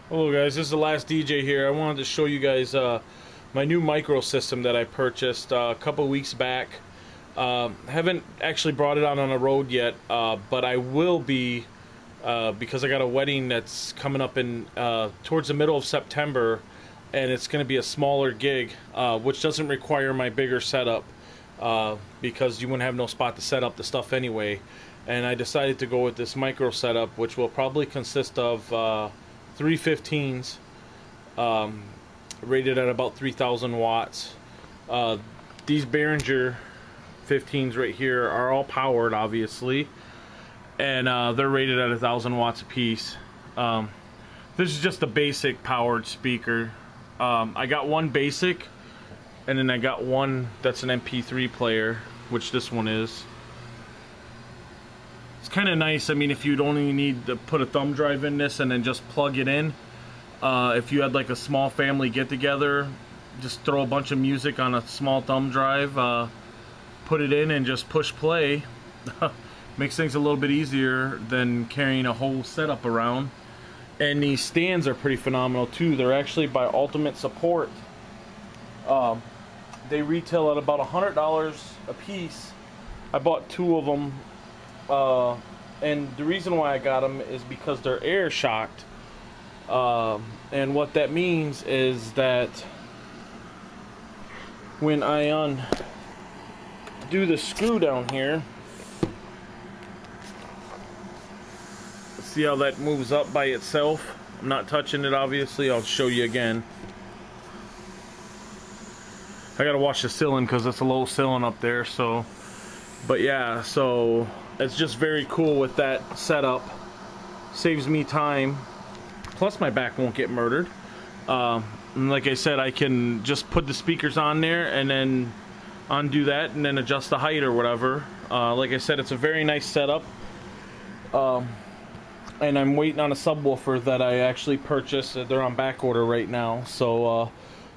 Hello guys, this is the last DJ here. I wanted to show you guys my new micro system that I purchased a couple weeks back. Haven't actually brought it out on the road yet, but I will be because I got a wedding that's coming up in towards the middle of September, and it's going to be a smaller gig, which doesn't require my bigger setup because you wouldn't have no spot to set up the stuff anyway. And I decided to go with this micro setup, which will probably consist of 315s, rated at about 3,000 watts. These Behringer 15s right here are all powered, obviously, and they're rated at 1,000 watts a piece. This is just a basic powered speaker. I got one basic, and then I got one that's an MP3 player, which this one is. It's kind of nice. I mean, if you'd only need to put a thumb drive in this and then just plug it in, if you had like a small family get together, just throw a bunch of music on a small thumb drive, put it in and just push play. Makes things a little bit easier than carrying a whole setup around. And these stands are pretty phenomenal too. They're actually by Ultimate Support. They retail at about $100 a piece. I bought two of them. And the reason why I got them is because they're air shocked, and what that means is that when I undo the screw down here, see how that moves up by itself. I'm not touching it, obviously. I'll show you again. I gotta watch the ceiling because it's a low ceiling up there, so but yeah, so it's just very cool with that setup. Saves me time. Plus my back won't get murdered. And like I said, I can just put the speakers on there and then undo that and then adjust the height or whatever. Like I said, it's a very nice setup. And I'm waiting on a subwoofer that I actually purchased. They're on back order right now. So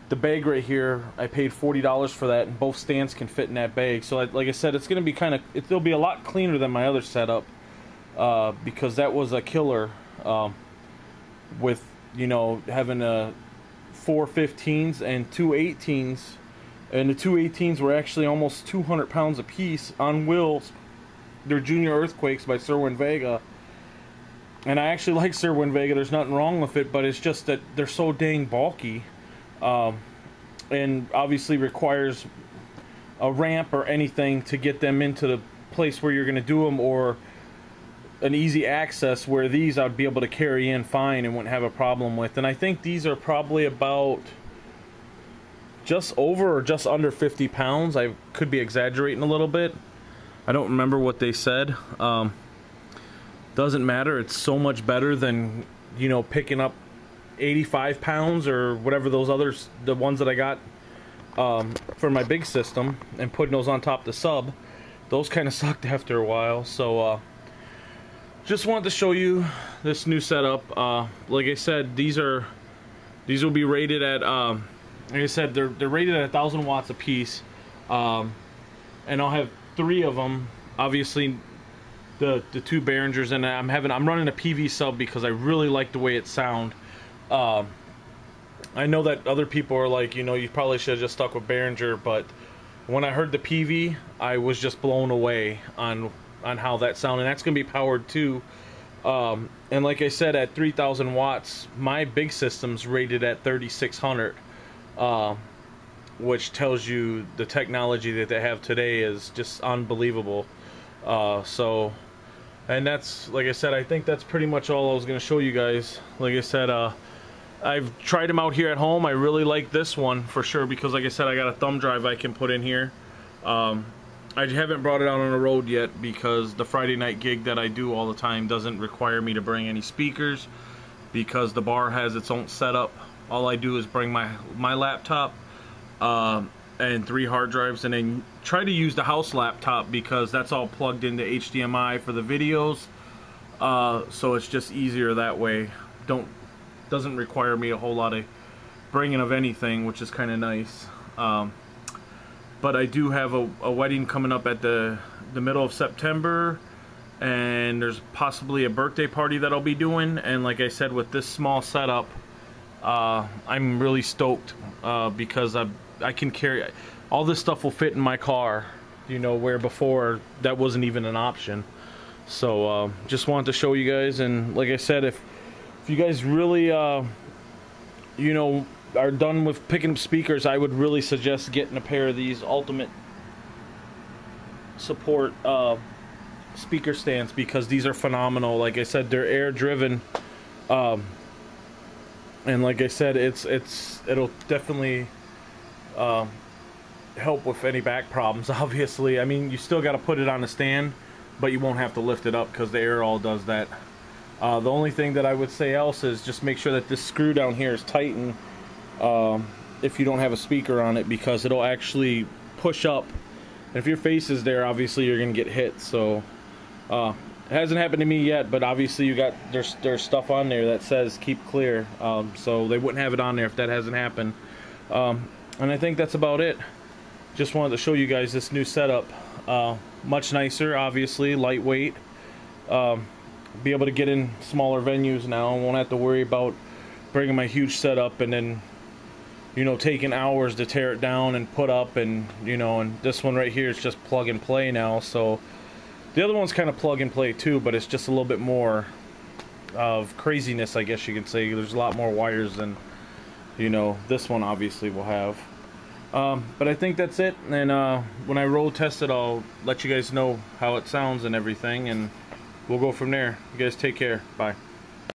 the bag right here, I paid $40 for that, and both stands can fit in that bag. So like I said, it's going to be it'll be a lot cleaner than my other setup, because that was a killer, with, you know, having four 15s and two 18s, and the two 18s were actually almost 200 pounds a piece on wheels. They're Junior Earthquakes by Cerwin-Vega, and I actually like Cerwin-Vega. There's nothing wrong with it, but it's just that they're so dang bulky. And obviously requires a ramp or anything to get them into the place where you're going to do them, or an easy access, where these I'd be able to carry in fine and wouldn't have a problem with. And I think these are probably about just over or just under 50 pounds. I could be exaggerating a little bit. I don't remember what they said. Doesn't matter. It's so much better than, you know, picking up 85 pounds or whatever those others, the ones that I got for my big system, and putting those on top of the sub. Those kind of sucked after a while. So just wanted to show you this new setup. Like I said, these will be rated at like I said, they're rated at 1,000 watts a piece, and I'll have three of them. Obviously the two Behringers, and I'm running a PV sub because I really like the way it sounds. I know that other people are like, you know, you probably should have just stuck with Behringer, but when I heard the PV, I was just blown away on how that sounded. And that's going to be powered too. And like I said, at 3,000 watts, my big system's rated at 3,600, which tells you the technology that they have today is just unbelievable. So, and that's, like I said, I think that's pretty much all I was going to show you guys. Like I said, I've tried them out here at home. I really like this one for sure because, like I said, I got a thumb drive I can put in here. I haven't brought it out on the road yet because the Friday night gig that I do all the time doesn't require me to bring any speakers, because the bar has its own setup. All I do is bring my laptop and 3 hard drives, and then try to use the house laptop because that's all plugged into HDMI for the videos. So it's just easier that way. Doesn't require me a whole lot of bringing of anything, which is kind of nice. But I do have a wedding coming up at the middle of September, and there's possibly a birthday party that I'll be doing. And like I said, with this small setup, I'm really stoked because I can carry all this stuff will fit in my car, you know, where before that wasn't even an option. So just wanted to show you guys. And like I said, if you guys really you know, are done with picking up speakers, I would really suggest getting a pair of these Ultimate Support speaker stands, because these are phenomenal. Like I said, they're air driven, and like I said, it'll definitely help with any back problems. Obviously, I mean, you still got to put it on a stand, but you won't have to lift it up because the air all does that. The only thing that I would say else is just make sure that this screw down here is tightened if you don't have a speaker on it, because it'll actually push up. And if your face is there, obviously you're gonna get hit. So it hasn't happened to me yet, but obviously you got there's stuff on there that says keep clear, so they wouldn't have it on there if that hasn't happened. And I think that's about it. Just wanted to show you guys this new setup. Much nicer, obviously, lightweight. Be able to get in smaller venues now. Won't have to worry about bringing my huge setup and then, you know, taking hours to tear it down and put up. And you know, and this one right here is just plug and play now. So the other one's kind of plug and play too, but it's just a little bit more of craziness, I guess you can say. There's a lot more wires than, you know, this one obviously will have. But I think that's it. And when I road test it, I'll let you guys know how it sounds and everything, and we'll go from there. You guys take care. Bye.